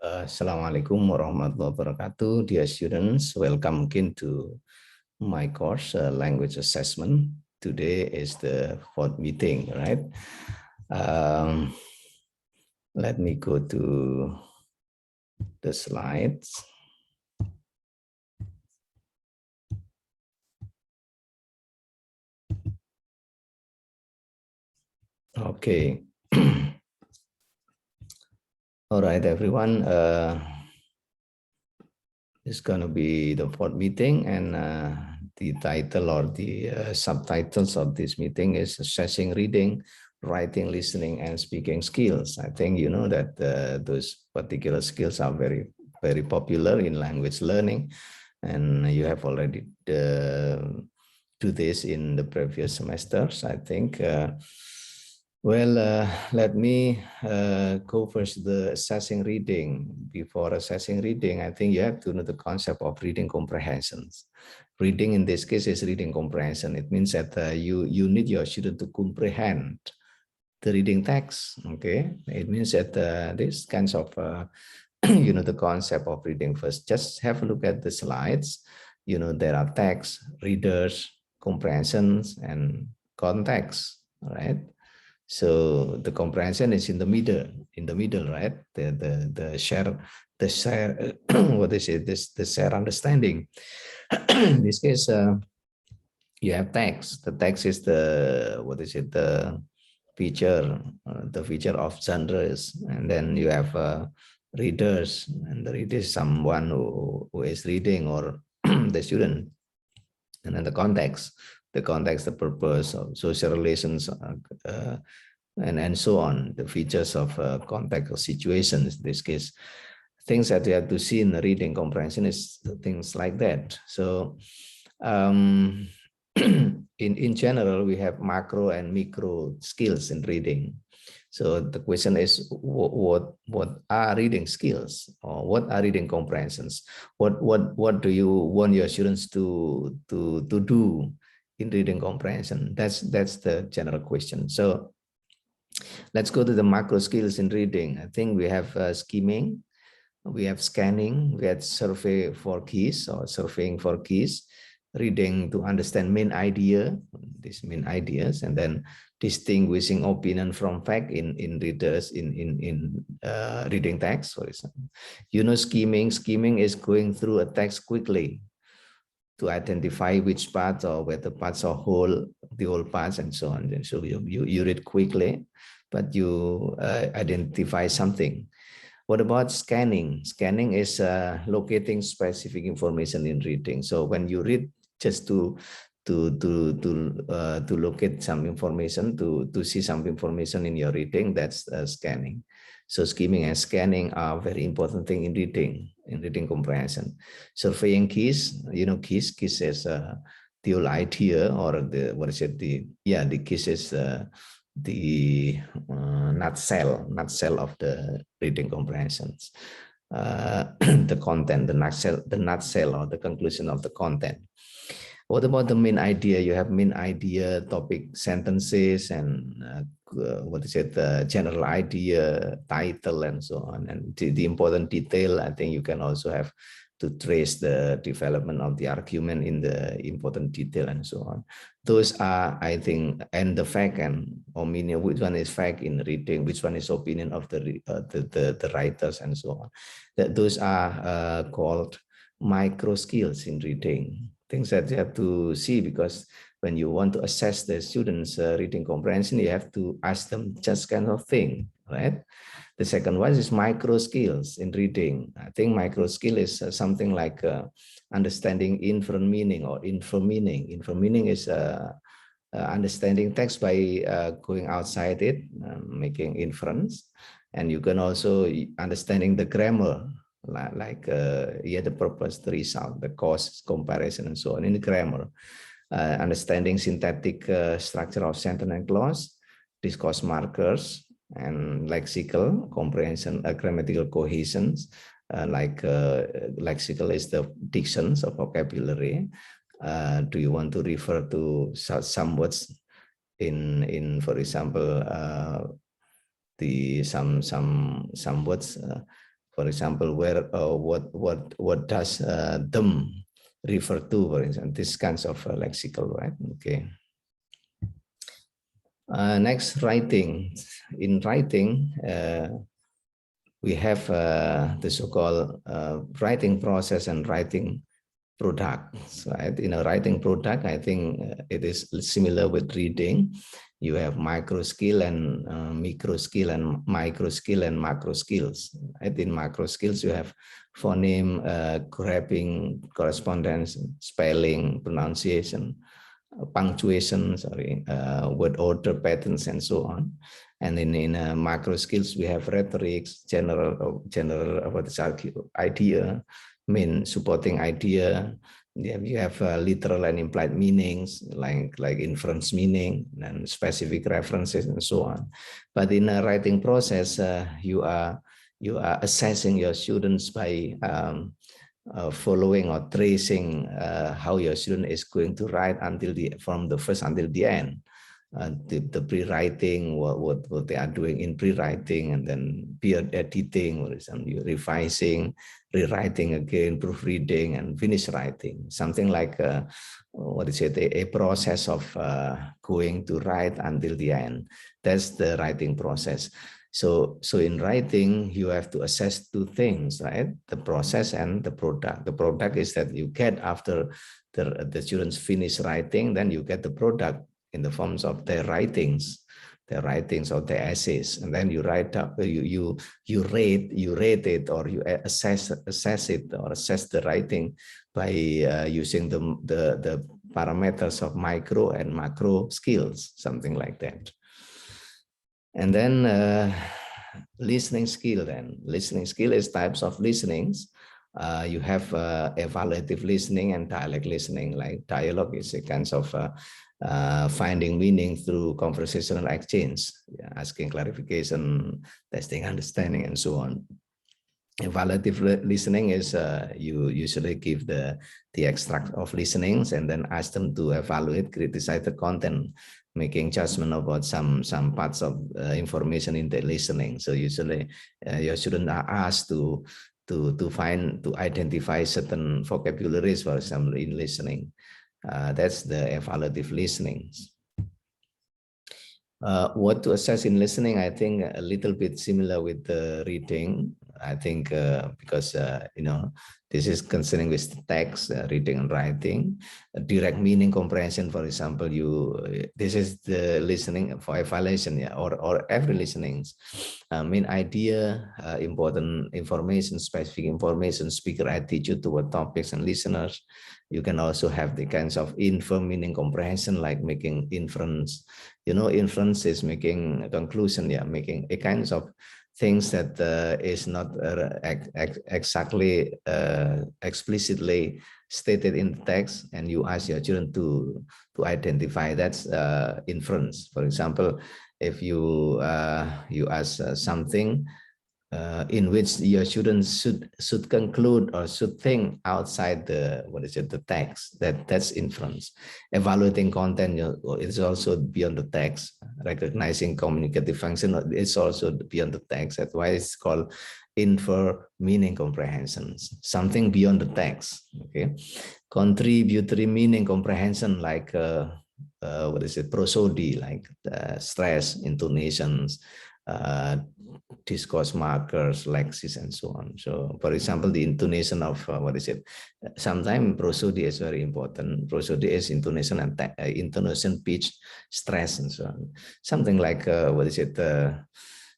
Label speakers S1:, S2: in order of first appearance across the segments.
S1: Assalamualaikum warahmatullahi wabarakatuh. Dear students, welcome again to my course, Language Assessment. Today is the fourth meeting, right? Let me go to the slides. Okay. All right, everyone. It's going to be the fourth meeting, and the title or the subtitles of this meeting is Assessing Reading, Writing, Listening, and Speaking Skills. I think you know that those particular skills are very, very popular in language learning, and you have already do this in the previous semesters, I think. Let me go first the assessing reading. Before assessing reading, I think you have to know the concept of reading comprehensions. Reading in this case is reading comprehension. It means that you need your student to comprehend the reading text. Okay, it means that this kinds of you know the concept of reading first. Just have a look at the slides. You know there are text, readers, comprehensions, and context. All right. So the comprehension is in the middle, right? The share, what is it? The share understanding. In this case, you have text. The text is the the feature of genres, and then you have readers, and the reader is someone who is reading, or the student, and then the context, the purpose of social relations, and so on, the features of context or situations. In this case, things that you have to see in the reading comprehension is things like that. So in general, we have macro and micro skills in reading. So the question is, what are reading skills, or what are reading comprehensions? What do you want your students to do in reading comprehension? That's the general question. So let's go to the macro skills in reading. I think we have skimming, we have scanning, we have survey for keys or surveying for keys, reading to understand main idea, these main ideas, and then distinguishing opinion from fact in readers in reading text, for example. You know, skimming is going through a text quickly to identify which parts, or whether parts are whole, the whole parts, and so on. And so you read quickly, but you identify something. What about scanning? Scanning is locating specific information in reading. So when you read just to locate some information, to see some information in your reading, that's scanning. So skimming and scanning are very important thing in reading comprehension. Surveying keys, you know, keys is the whole idea, or the keys is the nutshell of the reading comprehensions. The content, the nutshell or the conclusion of the content. What about the main idea? You have main idea, topic, sentences, and the general idea, title, and so on. And the important detail, I think you can also have to trace the development of the argument in the important detail, and so on. Those are, I think, and the fact and opinion, which one is fact in reading, which one is opinion of the writers, and so on. Those are called micro skills in reading. Things that you have to see, because when you want to assess the students' reading comprehension, you have to ask them just kind of thing, right? The second one is micro skills in reading. I think micro skill is something like understanding inference meaning or info meaning. Info meaning is understanding text by going outside it, making inference. And you can also understanding the grammar, like the purpose, the result, the cause, comparison, and so on in the grammar. Understanding synthetic structure of sentence and clause, discourse markers, and lexical comprehension, grammatical cohesions. Lexical is the dictions of vocabulary. Do you want to refer to some words in for example, some words For example, where what does them refer to, for example, this kinds of lexical, right? Okay. Next, writing. In writing, we have the so-called writing process and writing products, right? In a writing product, I think it is similar with reading. You have micro skill and micro skill and micro skill and macro skills. Right? In macro skills, you have phoneme, graphing, correspondence, spelling, pronunciation, punctuation, word order patterns, and so on. And in macro skills, we have rhetorics, general about the idea, main supporting idea. You have literal and implied meanings, like inference meaning and specific references and so on. But in a writing process, you are assessing your students by following or tracing how your student is going to write from the first until the end. The pre-writing, what they are doing in pre-writing, and then peer editing, or revising, rewriting again, proofreading, and finish writing. Something like a process of going to write until the end. That's the writing process. So in writing, you have to assess two things, right? The process and the product. The product is that you get after the students finish writing, then you get the product in the forms of their writings or their essays, and then you write up, you rate it, or you assess it, or assess the writing by using the parameters of micro and macro skills, something like that. And then listening skill. Then listening skill is types of listenings. You have evaluative listening and dialect listening. Like dialogue is a kind of finding meaning through conversational exchange, asking clarification, testing understanding, and so on. Evaluative listening is you usually give the extract of listenings and then ask them to evaluate, criticize the content, making judgment about some parts of information in the listening. So usually your students are asked to identify certain vocabularies, for example, in listening. That's the evaluative listening. What to assess in listening, I think a little bit similar with the reading. I think because this is concerning with text, reading and writing, direct meaning comprehension. For example, this is the listening for evaluation, or every listenings. Main idea, important information, specific information, speaker attitude toward topics and listeners. You can also have the kinds of infer meaning comprehension, like making inference. Inference is making a conclusion, making a kinds of things that is not exactly explicitly stated in the text, and you ask your children to identify. That's inference. For example, if you ask something in which your students should conclude or should think outside the text, that's inference. Evaluating content is also beyond the text. Recognizing communicative function is also beyond the text. That's why it's called infer meaning comprehensions, something beyond the text. Okay, contributory meaning comprehension, like prosody, like stress, intonations, discourse markers, lexis, and so on. So, for example, the intonation of sometimes prosody is very important. Prosody is intonation and intonation, pitch, stress, and so on. Something like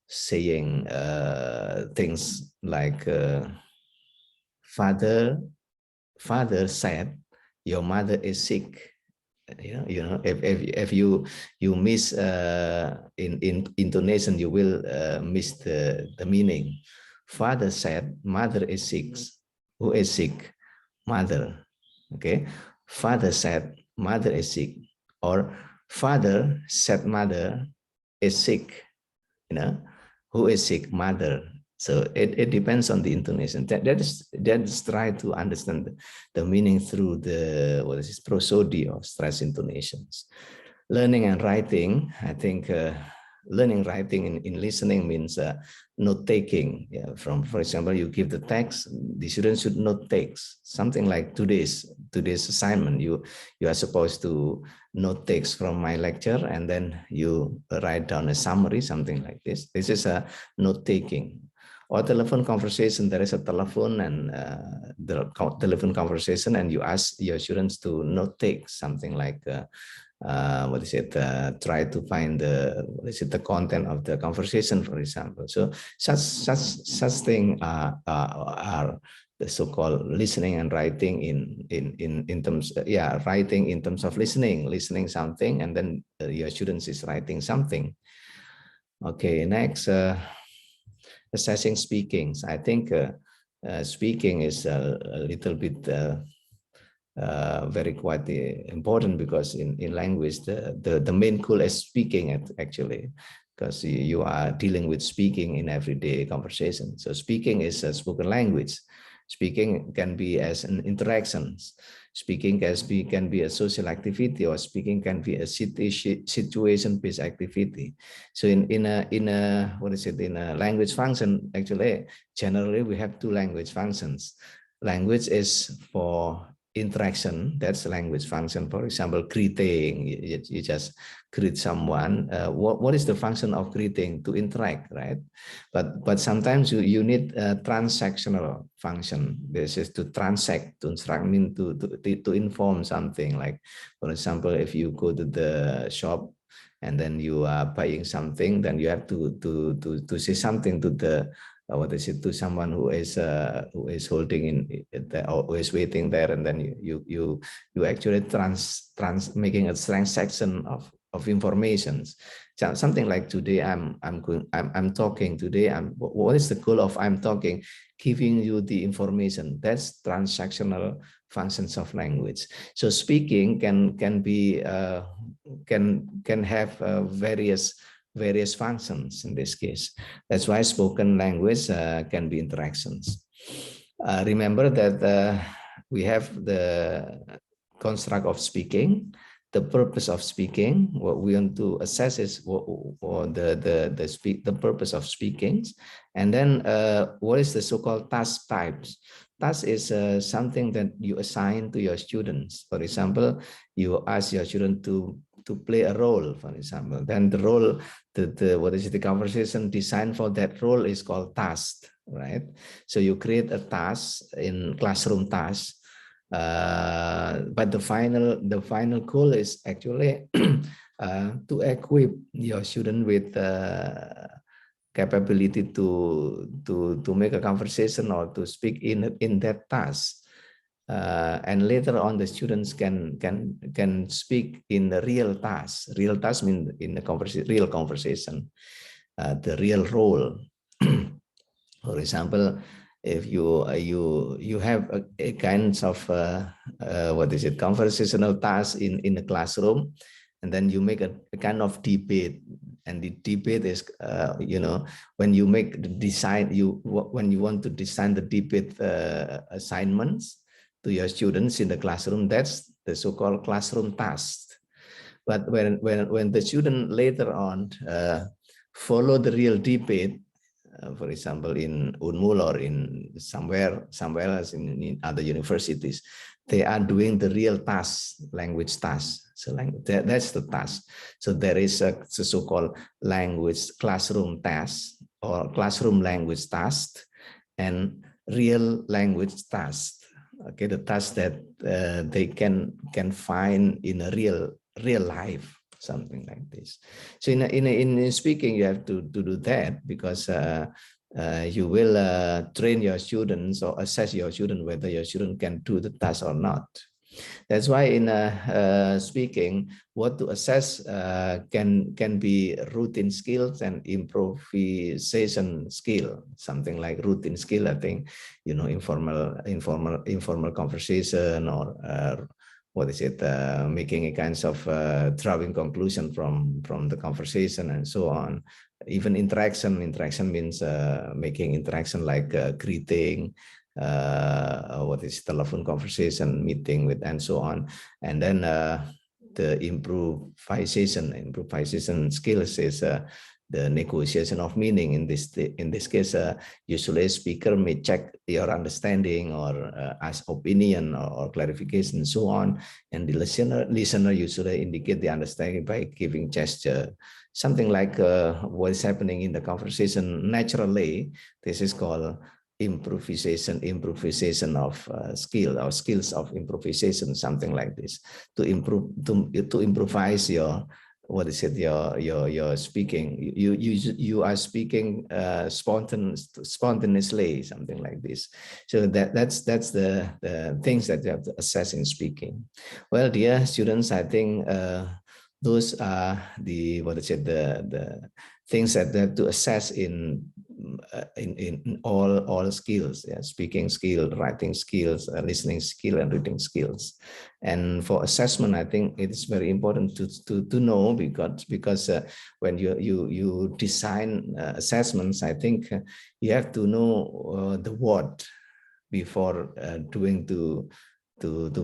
S1: saying things like father said your mother is sick. If you miss in intonation, you will miss the meaning. Father said mother is sick. Who is sick? Mother. Okay. Father said mother is sick, or father said mother is sick. Who is sick? Mother. So it depends on the intonation. That's try to understand the meaning through the prosody or stress intonations. Learning and writing, I think learning writing in listening means note taking. Yeah, for example, you give the text, the students should note takes something like today's assignment. You are supposed to note takes from my lecture, and then you write down a summary, something like this. This is a note taking. Or telephone conversation, there is a telephone and the telephone conversation, and you ask your students to note take something like try to find the content of the conversation, for example. So such thing are the so-called listening and writing in terms, writing in terms of listening something, and then your students is writing something. Okay, next, assessing speakings. I think speaking is a little bit very quite important, because in language the main goal is speaking actually, because you are dealing with speaking in everyday conversation. So speaking is a spoken language. Speaking can be as an interactions. Speaking can be a social activity, or speaking can be a situation-based activity. So in a language function, actually generally we have two language functions. Language is for interaction, that's language function. For example, greeting, you just greet someone. What is the function of greeting? To interact, right? But sometimes you need a transactional function. This is to transact, to instruct, mean to inform something. Like, for example, if you go to the shop and then you are buying something, then you have to say something to the to someone who is holding in or who is waiting there, and then you actually making a transaction of informations. So something like today I'm talking today. What is the goal of I'm talking? Giving you the information. That's transactional functions of language. So speaking can be can have various functions in this case. That's why spoken language can be interactions. Remember that we have the construct of speaking, the purpose of speaking. What we want to assess is the purpose of speaking, and then what is the so-called task types. Task is something that you assign to your students. For example, you ask your student to play a role, for example. Then the role, the conversation designed for that role is called task, right? So you create a task in classroom task, but the final goal is actually to equip your student with capability to make a conversation or to speak in that task. And later on, the students can speak in the real task. Real task means in the real conversation, the real role. For example, if you have a kinds of conversational task in the classroom, and then you make a kind of debate, and the debate is when you make the design, when you want to design the debate assignments to your students in the classroom, that's the so-called classroom task. But when the student later on follow the real debate, for example, in Unmul or in somewhere else in other universities, they are doing the real task, language task. So that's the task. So there is a so-called language classroom task or classroom language task and real language task. Okay, the task that they can find in a real life, something like this. So in speaking, you have to do that, because you will train your students or assess your student whether your student can do the task or not. That's why in speaking, what to assess can be routine skills and improvisation skill. Something like routine skill, I think, informal conversation, or making a kinds of drawing conclusion from the conversation and so on. Even interaction means making interaction like greeting, telephone conversation, meeting with, and so on. And then the improvisation skills is the negotiation of meaning. In this case, usually a speaker may check your understanding or ask opinion or clarification and so on, and the listener usually indicate the understanding by giving gesture, something like what is happening in the conversation naturally. This is called improvisation of skill, or skills of improvisation, something like this, to improvise your, what is it, your speaking. You are speaking spontaneously, something like this. So that's the things that you have to assess in speaking. Well, dear students, I think those are the, what is it, the things that they have to assess in all skills, yeah, speaking skill, writing skills, listening skill, and reading skills. And for assessment, I think it is very important to know, because when you design assessments, I think you have to know the what before doing to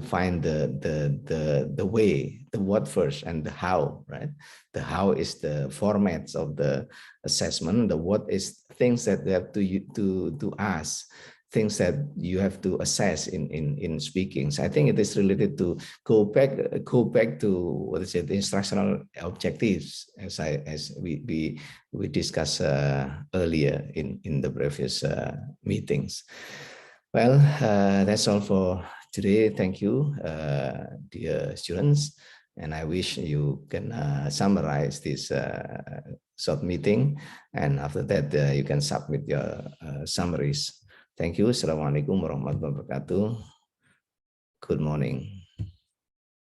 S1: find the way, the what first, and the how, right? The how is the formats of the assessment. The what is things that they have to ask, things that you have to assess in speaking. So I think it is related to go back to, what is it, the instructional objectives, as we discussed earlier in the previous meetings. Well, that's all for today. Thank you, dear students. And I wish you can summarize this short meeting. And after that, you can submit your summaries. Thank you. Assalamualaikum warahmatullahi wabarakatuh. Good morning.